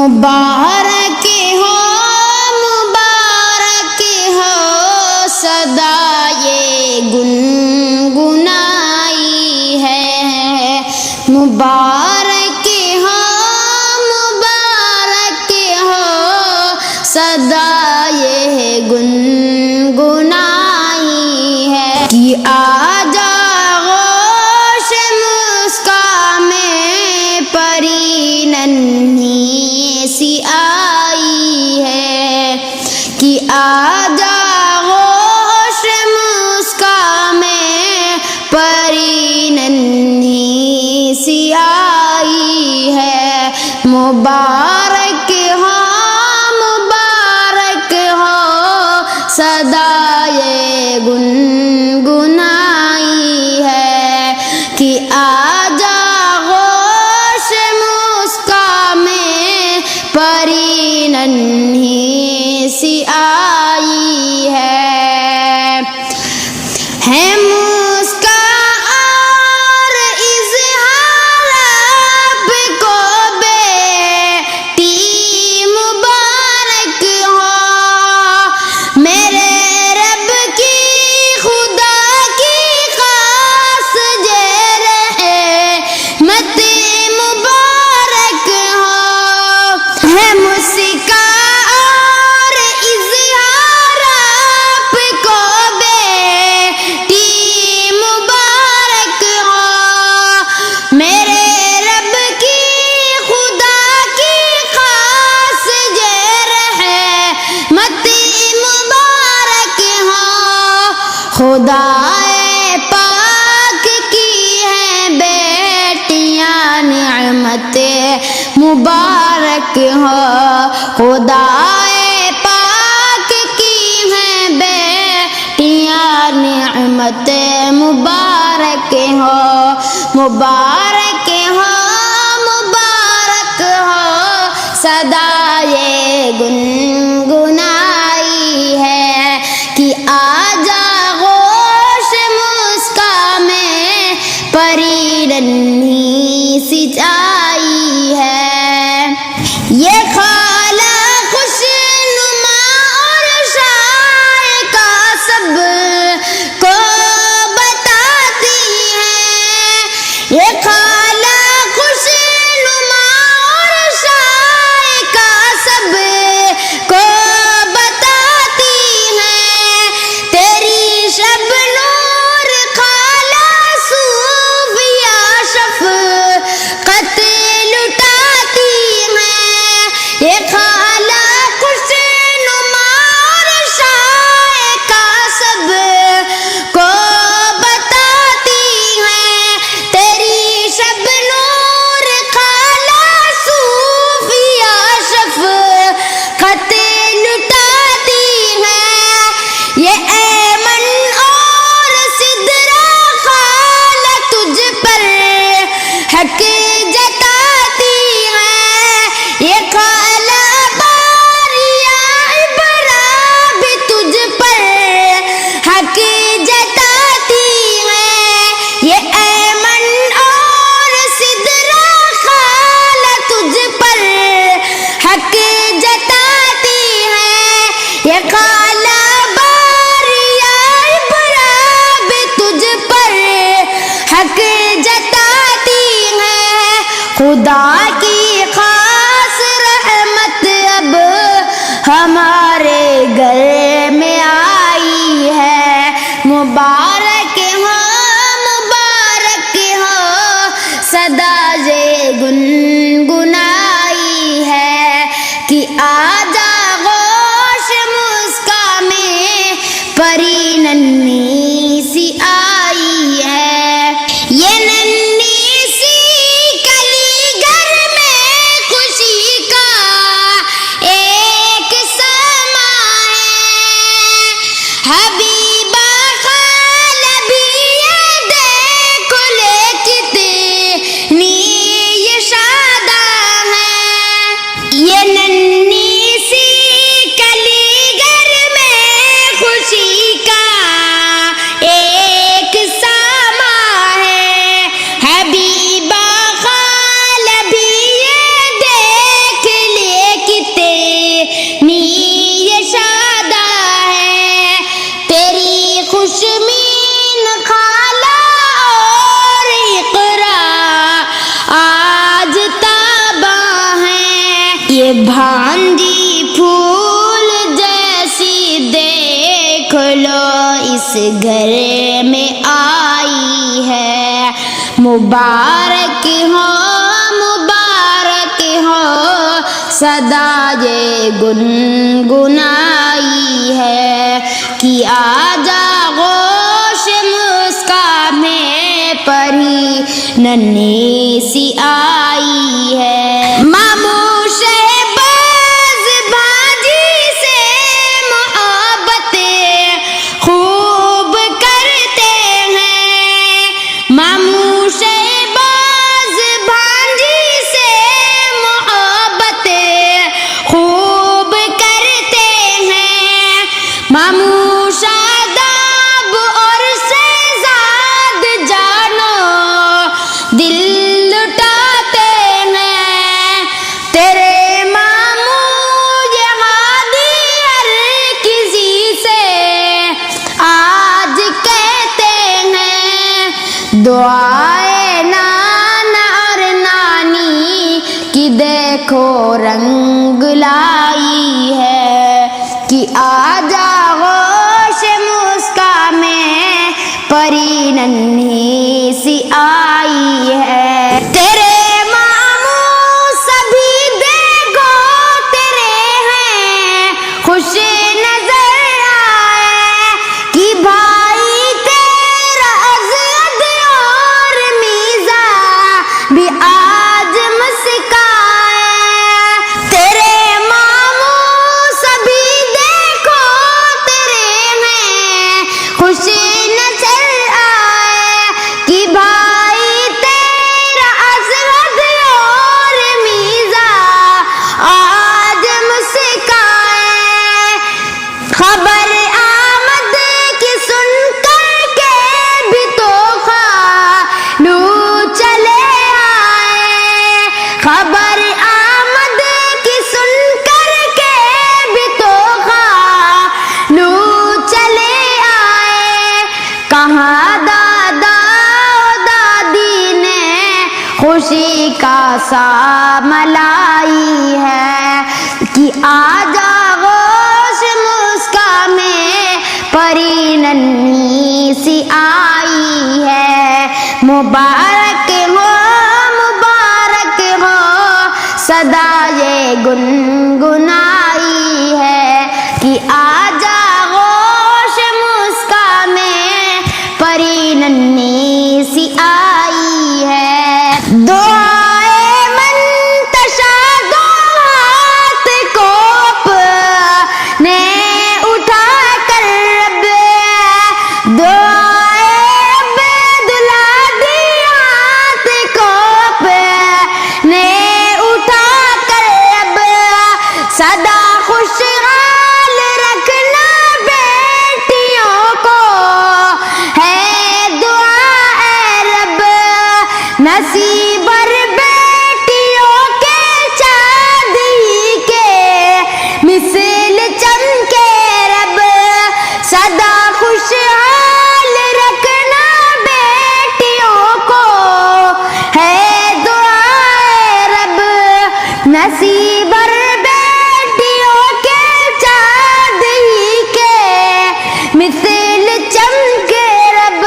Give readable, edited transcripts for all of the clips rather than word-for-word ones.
مبارک ہو صدا یہ گنگنائی ہے، مبارک ہو صدا یہ گنگنائی ہے، کہ آج آغوش مسکا میں پری ننھی سی آئی ہے، کہ آج آغوش مسکا میں پری ننھی سی آئی ہے، مبارک ہو صدا یہ گنگنائی ہے، کہ آج آغوش مسکا میں پری ننھی سی آئی ہے مسکا اور اظہار آپ کو بیٹی مبارک ہو، میرے رب کی خدا کی خاص رحمت مبارک ہو، ہے مسکا اور اظہار آپ کو بیٹی مبارک ہو، میرے رب کی خدا کی خاص رحمت مبارک ہو، خدا پاک کی ہیں بیٹیاں نعمت مبارک ہو، خدا پاک کی ہیں بیٹیاں نعمت مبارک ہو، مبارک ہو صدا یہ گنگنائی ہے، کہ آج آغوش مسکا میں پری ننھی سی آئی ہے، یہ خالہ خوش نما اور شائقہ سب کو بتاتی ہے، یہ خالہ خوش نما اور شائقہ سب کو بتاتی ہے، تیری شب نور خالہ صوفیہ شفقت لٹاتی ہے، یہ خالہ خوش نما اور شائقہ سب کو بتاتی ہے، تیری شب نور خالہ صوفیہ شفقت لٹاتی ہے، یہ ایمن اور سدرا خالہ تجھ پر حق جتاتی ہے، یہ خالہ باریہ ابرا بھی تجھ پر حق جتاتی ہے، یہ ایمن اور سدرا خالہ تجھ پر حق جتاتی ہے، یہ خالہ باریہ ابرا بھی تجھ پر حق جتاتی ہے، خدا کی خاص رحمت اب ہمارے گھر میں آئی ہے، مبارک ہو صدا یہ گنگنائی ہے، کہ آج آغوش مسکا میں پری ننھی سی آئی ہے، یہ ننھی سی کلی گھر میں خوشی کا ایک سما ہے، حبیبہ خالہ بھی یہ دیکھ لے کتنی یہ شادہ ہے، یہ ننھی سی کلی گھر میں خوشی کا ایک سما ہے، حبیبہ خالہ بھی یہ دیکھ لے یہ بھانجی پھول جیسی دیکھ لو اس گھر میں آئی ہے، مبارک ہو صدا یہ گنگنائی ہے، کہ آجا غوش مسکا میں پری ننھی سی آئی ہے۔ ماموش باز بھانجی سے محبتیں خوب کرتے ہیں، ماموش باز بھانجی سے محبتیں خوب کرتے ہیں، ماموش آداب اور شہزاد جانو دل لٹاتے ہیں، تیرے ماموں یہ ہادی ہر کسی سے آج کہتے ہیں، دعائے نانا اور نانی کی دیکھو رنگ لائی ہے، کہ آجا غوش مسکا میں پری ننھی سی آئی ہے۔ تیرے ماموں سبھی دیکھو تیرے ہیں خوش نظر آئے، کہ بھائی تیرا ازد اور میزا بھی آج مسکائے، تیرے ماموں سبھی دیکھو تیرے ہیں خوش نظر آئے، کہ بھائی تیرا ازد اور میزا آج مسکائے۔ خبر آمد کی سن کر کے بھی تو خالو چلے آئے، خبر آمد کی سن کر کے بھی تو خالو چلے آئے، کہاں دادا و دادی نے خوشی کا سامہ لائی ہے، کہ آجا غوش مسکا میں پری ننھی سی آئی ہے، مبارک ہو صدا یہ گنگنائی ہے، کہ آجا غوش مسکا میں پری ننھی سی آئی ہے۔ دعائے منتشا دو ہاتھ کو اپنے اٹھا کر رب، دعائے عبداللہ دی ہاتھ کو اپنے اٹھا کر رب، صدا خوشحال رکھنا بیٹیوں کو ہے دعا اے رب، نصیب اور بیٹیوں کے چاندی کے مثل چمکے رب، صدا خوشحال رکھنا بیٹیوں کو ہے دعا اے رب، نصیب اور بیٹیوں کے چاندی کے مثل چمکے رب،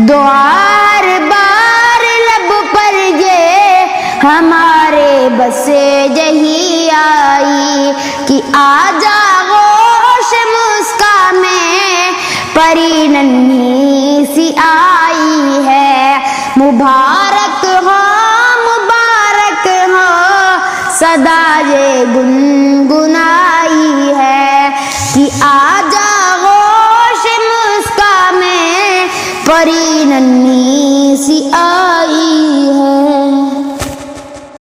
دعار بار لب پر یہ ہمارے بس یہی آئی، کہ آجا غوش مسکا میں پری ننھی سی آئی ہے، مبارک ہو صدا یہ گنگنائی ہے، کہ آجا غوش مسکا میں پری ننھی سی